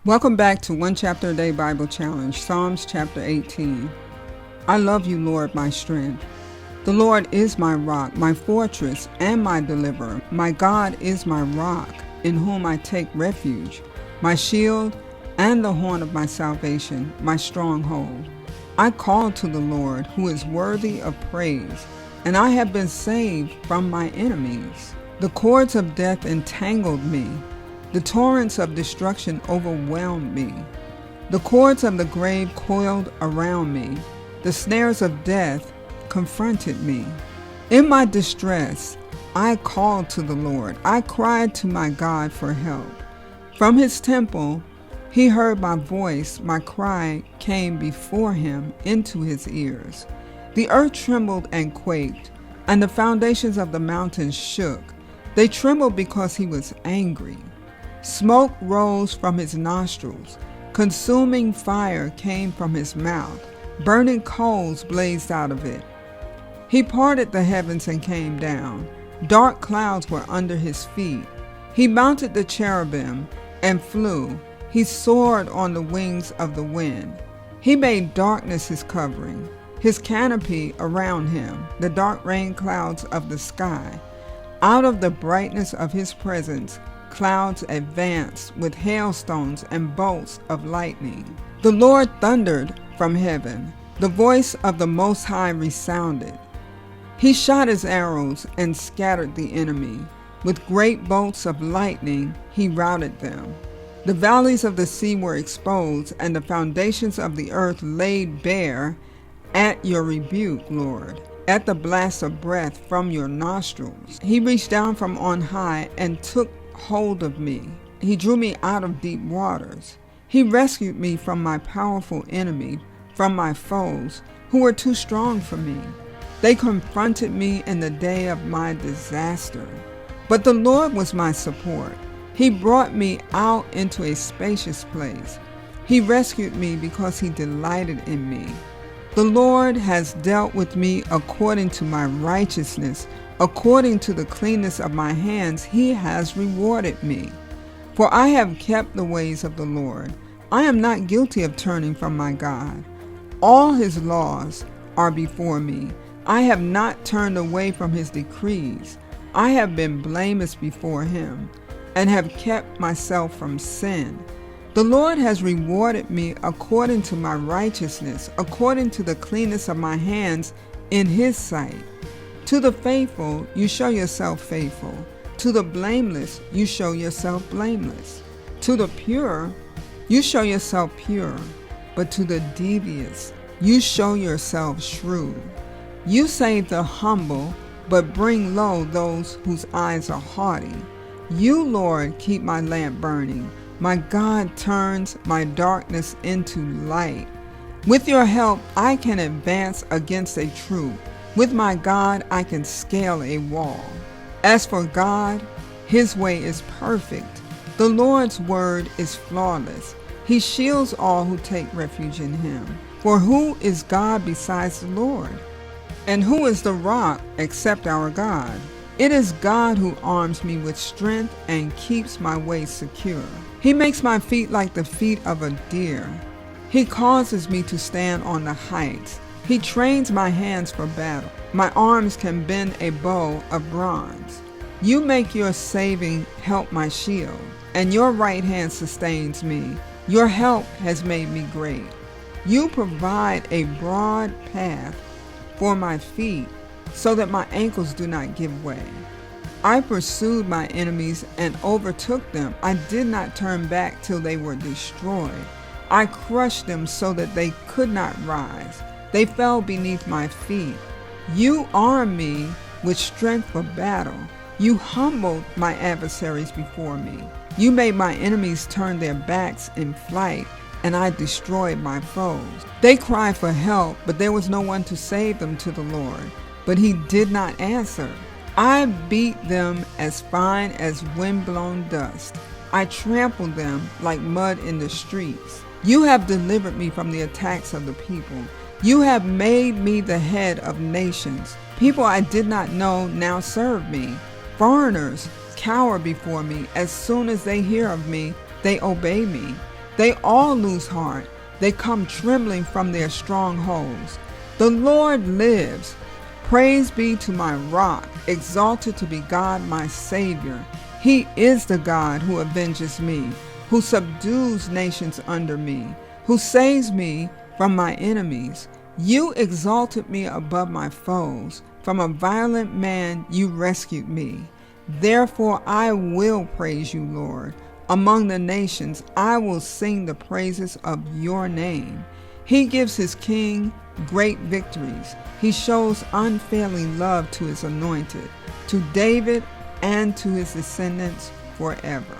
Welcome back to One Chapter a Day Bible Challenge, Psalms chapter 18. I love you, Lord, my strength. The Lord is my rock, my fortress, and my deliverer. My God is my rock, in whom I take refuge, my shield and the horn of my salvation, my stronghold. I call to the Lord, who is worthy of praise, and I have been saved from my enemies. The cords of death entangled me. The torrents of destruction overwhelmed me. The cords of the grave coiled around me. The snares of death confronted me. In my distress, I called to the Lord. I cried to my God for help. From his temple, he heard my voice. My cry came before him into his ears. The earth trembled and quaked, and the foundations of the mountains shook. They trembled because he was angry. Smoke rose from his nostrils. Consuming fire came from his mouth. Burning coals blazed out of it. He parted the heavens and came down. Dark clouds were under his feet. He mounted the cherubim and flew. He soared on the wings of the wind. He made darkness his covering, his canopy around him, the dark rain clouds of the sky. Out of the brightness of his presence, clouds advanced with hailstones and bolts of lightning. The Lord thundered from heaven. The voice of the Most High resounded. He shot his arrows and scattered the enemy. With great bolts of lightning, he routed them. The valleys of the sea were exposed, and the foundations of the earth laid bare at your rebuke, Lord, at the blast of breath from your nostrils. He reached down from on high and took hold of me. He drew me out of deep waters. He rescued me from my powerful enemy, from my foes who were too strong for me. They confronted me in the day of my disaster. But the Lord was my support. He brought me out into a spacious place. He rescued me because he delighted in me. The Lord has dealt with me according to my righteousness. According to the cleanness of my hands, he has rewarded me. For I have kept the ways of the Lord. I am not guilty of turning from my God. All his laws are before me. I have not turned away from his decrees. I have been blameless before him and have kept myself from sin. The Lord has rewarded me according to my righteousness, according to the cleanness of my hands in his sight. To the faithful, you show yourself faithful. To the blameless, you show yourself blameless. To the pure, you show yourself pure. But to the devious, you show yourself shrewd. You save the humble, but bring low those whose eyes are haughty. You, Lord, keep my lamp burning. My God turns my darkness into light. With your help, I can advance against a troop. With my God, I can scale a wall. As for God, his way is perfect. The Lord's word is flawless. He shields all who take refuge in him. For who is God besides the Lord? And who is the rock except our God? It is God who arms me with strength and keeps my way secure. He makes my feet like the feet of a deer. He causes me to stand on the heights. He trains my hands for battle. My arms can bend a bow of bronze. You make your saving help my shield, and your right hand sustains me. Your help has made me great. You provide a broad path for my feet, so that my ankles do not give way. I pursued my enemies and overtook them. I did not turn back till they were destroyed. I crushed them so that they could not rise. They fell beneath my feet. You armed me with strength for battle. You humbled my adversaries before me. You made my enemies turn their backs in flight, and I destroyed my foes. They cried for help, but there was no one to save them to the Lord. But he did not answer. I beat them as fine as wind-blown dust. I trampled them like mud in the streets. You have delivered me from the attacks of the people. You have made me the head of nations. People I did not know now serve me. Foreigners cower before me. As soon as they hear of me, they obey me. They all lose heart. They come trembling from their strongholds. The Lord lives. Praise be to my rock, exalted to be God my Savior. He is the God who avenges me, who subdues nations under me, who saves me from my enemies. You exalted me above my foes. From a violent man you rescued me. Therefore I will praise you, Lord. Among the nations I will sing the praises of your name. He gives his king great victories. He shows unfailing love to his anointed, to David and to his descendants forever.